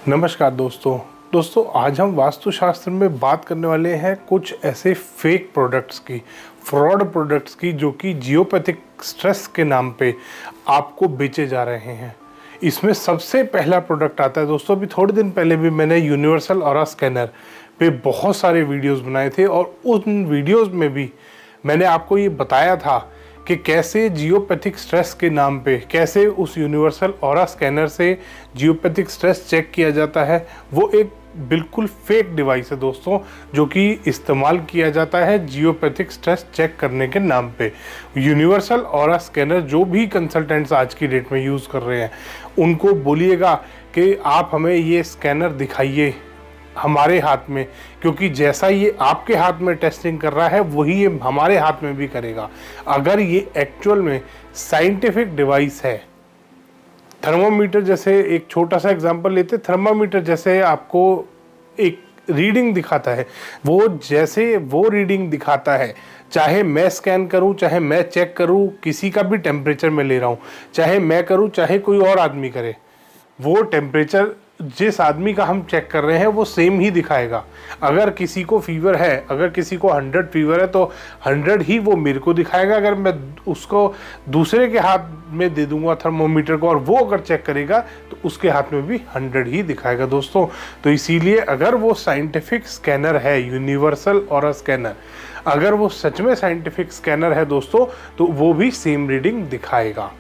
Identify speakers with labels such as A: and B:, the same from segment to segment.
A: नमस्कार दोस्तों आज हम वास्तुशास्त्र में बात करने वाले हैं कुछ ऐसे फेक प्रोडक्ट्स की, फ्रॉड प्रोडक्ट्स की, जो कि जियोपैथिक स्ट्रेस के नाम पे आपको बेचे जा रहे हैं। इसमें सबसे पहला प्रोडक्ट आता है दोस्तों, अभी थोड़े दिन पहले भी मैंने यूनिवर्सल ऑरा स्कैनर पे बहुत सारे वीडियोस बनाए थे और उन वीडियोस में भी मैंने आपको ये बताया था कि कैसे जियोपैथिक स्ट्रेस के नाम पे कैसे उस यूनिवर्सल ऑरा स्कैनर से जियोपैथिक स्ट्रेस चेक किया जाता है। वो एक बिल्कुल फेक डिवाइस है दोस्तों, जो कि इस्तेमाल किया जाता है जियोपैथिक स्ट्रेस चेक करने के नाम पे। यूनिवर्सल ऑरा स्कैनर जो भी कंसल्टेंट्स आज की डेट में यूज़ कर रहे हैं, उनको बोलिएगा कि आप हमें ये स्कैनर दिखाइए हमारे हाथ में, क्योंकि जैसा ये आपके हाथ में टेस्टिंग कर रहा है वही ये हमारे हाथ में भी करेगा। अगर ये एक्चुअल में साइंटिफिक डिवाइस है, थर्मोमीटर जैसे, एक छोटा सा एग्जांपल लेते, थर्मोमीटर जैसे आपको एक रीडिंग दिखाता है, वो जैसे वो रीडिंग दिखाता है, चाहे मैं स्कैन करूं, चाहे मैं चेक करूं, किसी का भी टेम्परेचर मैं ले रहा हूं, चाहे मैं करूं चाहे कोई और आदमी करे, वो टेम्परेचर जिस आदमी का हम चेक कर रहे हैं वो सेम ही दिखाएगा। अगर किसी को फीवर है, अगर किसी को 100 फीवर है तो 100 ही वो मेरे को दिखाएगा। अगर मैं उसको दूसरे के हाथ में दे दूंगा थर्मोमीटर को और वो अगर चेक करेगा तो उसके हाथ में भी 100 ही दिखाएगा दोस्तों। तो इसीलिए अगर वो साइंटिफिक स्कैनर है, यूनिवर्सल ऑरा स्कैनर, अगर वो सच में साइंटिफिक स्कैनर है दोस्तों, तो वो भी सेम रीडिंग दिखाएगा।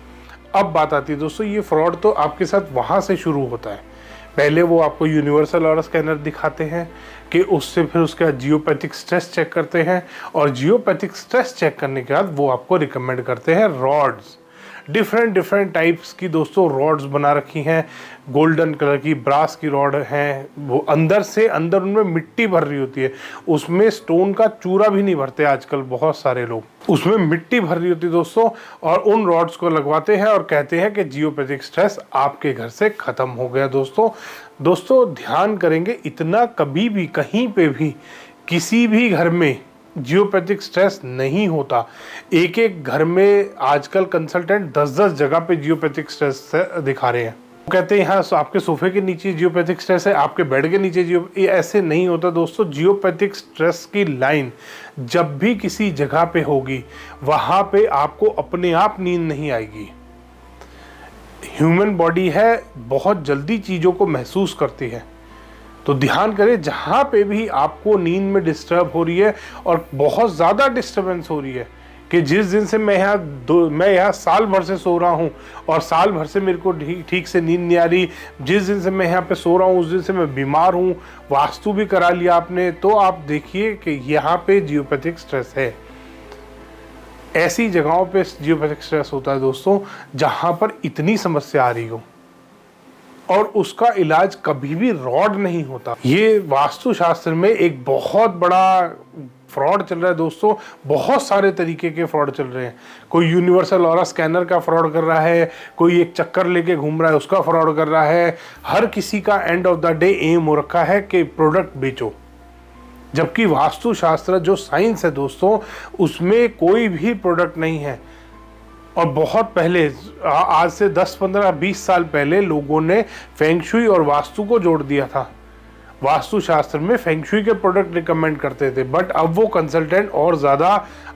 A: अब बात आती है दोस्तों, ये फ्रॉड तो आपके साथ वहाँ से शुरू होता है। पहले वो आपको यूनिवर्सल ऑरा स्कैनर दिखाते हैं कि उससे फिर उसका जियोपैथिक स्ट्रेस चेक करते हैं, और जियोपैथिक स्ट्रेस चेक करने के बाद वो आपको रिकमेंड करते हैं रॉड्स। डिफरेंट टाइप्स की दोस्तों रॉड्स बना रखी हैं, गोल्डन कलर की, ब्रास की रॉड हैं, वो अंदर से अंदर उनमें मिट्टी भर रही होती है, उसमें स्टोन का चूरा भी नहीं भरते आजकल बहुत सारे लोग, उसमें मिट्टी भर रही होती है दोस्तों, और उन रॉड्स को लगवाते हैं और कहते हैं कि जियोपैथिक स्ट्रेस आपके घर से ख़त्म हो गया। दोस्तों ध्यान करेंगे, इतना कभी भी कहीं पे भी किसी भी घर में जियोपैथिक स्ट्रेस नहीं होता। एक एक घर में आजकल कंसल्टेंट 10-10 जगह पे जियोपैथिक स्ट्रेस दिखा रहे हैं। वो कहते हैं यहाँ आपके सोफे के नीचे जियोपैथिक स्ट्रेस है, आपके बेड के नीचे ये ऐसे नहीं होता दोस्तों। जियोपैथिक स्ट्रेस की लाइन जब भी किसी जगह पे होगी, वहाँ पे आपको अपने आप नींद नहीं आएगी। ह्यूमन बॉडी है, बहुत जल्दी चीज़ों को महसूस करती है। तो ध्यान करें, जहाँ पे भी आपको नींद में डिस्टर्ब हो रही है और बहुत ज़्यादा डिस्टर्बेंस हो रही है, कि जिस दिन से मैं यहाँ साल भर से सो रहा हूँ और साल भर से मेरे को ठीक से नींद नहीं आ रही, जिस दिन से मैं यहाँ पे सो रहा हूँ उस दिन से मैं बीमार हूँ, वास्तु भी करा लिया आपने, तो आप देखिए कि यहाँ पे जियोपैथिक स्ट्रेस है। ऐसी जगहों पे जियोपैथिक स्ट्रेस होता है दोस्तों जहाँ पर इतनी समस्या आ रही हो, और उसका इलाज कभी भी रॉड नहीं होता। ये वास्तुशास्त्र में एक बहुत बड़ा फ्रॉड चल रहा है दोस्तों, बहुत सारे तरीके के फ्रॉड चल रहे हैं। कोई यूनिवर्सल ऑरा स्कैनर का फ्रॉड कर रहा है, कोई एक चक्कर लेके घूम रहा है उसका फ्रॉड कर रहा है। हर किसी का एंड ऑफ द डे एम हो रखा है कि प्रोडक्ट बेचो, जबकि वास्तुशास्त्र जो साइंस है दोस्तों, उसमें कोई भी प्रोडक्ट नहीं है। और बहुत पहले, आज से 10, 15, 20 साल पहले लोगों ने फेंग शुई और वास्तु को जोड़ दिया था। वास्तुशास्त्र में फेंग शुई के प्रोडक्ट रिकमेंड करते थे, बट अब वो कंसल्टेंट और ज़्यादा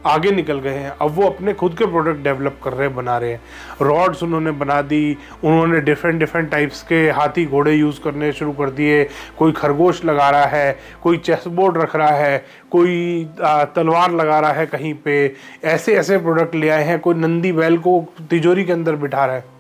A: आगे निकल गए हैं। अब वो अपने खुद के प्रोडक्ट डेवलप कर रहे हैं, बना रहे हैं। रॉड्स उन्होंने बना दी, उन्होंने डिफरेंट टाइप्स के हाथी घोड़े यूज़ करने शुरू कर दिए। कोई खरगोश लगा रहा है, कोई चेस बोर्ड रख रहा है, कोई तलवार लगा रहा है कहीं पे, ऐसे प्रोडक्ट ले आए हैं। कोई नंदी बैल को तिजोरी के अंदर बिठा रहा है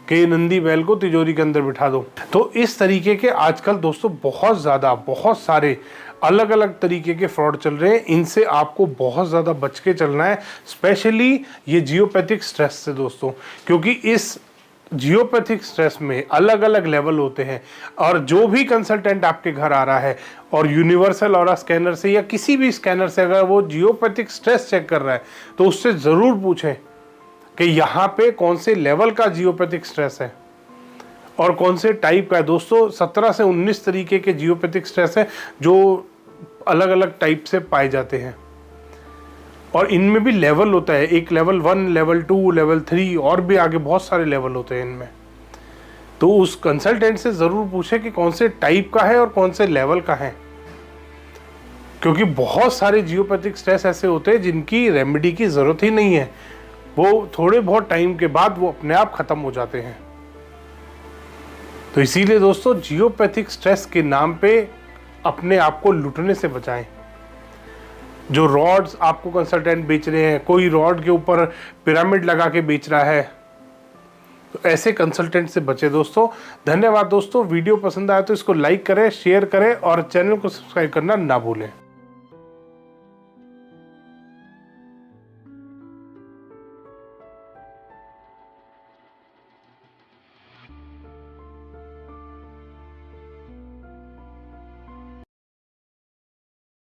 A: कि नंदी बैल को तिजोरी के अंदर बिठा दो। तो इस तरीके के आजकल दोस्तों बहुत सारे अलग अलग तरीके के फ्रॉड चल रहे हैं। इनसे आपको बहुत ज़्यादा बच के चलना है, स्पेशली ये जियोपैथिक स्ट्रेस से दोस्तों, क्योंकि इस जियोपैथिक स्ट्रेस में अलग अलग लेवल होते हैं। और जो भी कंसल्टेंट आपके घर आ रहा है और यूनिवर्सल ऑरा स्कैनर से या किसी भी स्कैनर से अगर वो जियोपैथिक स्ट्रेस चेक कर रहा है, तो उससे ज़रूर पूछें कि यहाँ पे कौन से लेवल का जियोपैथिक स्ट्रेस है और कौन से टाइप का है। दोस्तों 17 से 19 तरीके के जियोपैथिक स्ट्रेस है जो अलग अलग टाइप से पाए जाते हैं, और इनमें भी लेवल होता है। एक लेवल 1, लेवल 2, लेवल 3 और भी आगे बहुत सारे लेवल होते हैं इनमें। तो उस कंसल्टेंट से ज़रूर पूछें कि कौन से टाइप का है और कौन से लेवल का है, क्योंकि बहुत सारे जियोपैथिक स्ट्रेस ऐसे होते हैं जिनकी रेमेडी की ज़रूरत ही नहीं है, वो थोड़े बहुत टाइम के बाद वो अपने आप ख़त्म हो जाते हैं। तो इसीलिए दोस्तों जियोपैथिक स्ट्रेस के नाम पे अपने आप को लूटने से बचाएं। जो रॉड्स आपको कंसल्टेंट बेच रहे हैं, कोई रॉड के ऊपर पिरामिड लगा के बेच रहा है, तो ऐसे कंसल्टेंट से बचे दोस्तों। धन्यवाद दोस्तों, वीडियो पसंद आया तो इसको लाइक करें, शेयर करें और चैनल को सब्सक्राइब करना ना भूलें।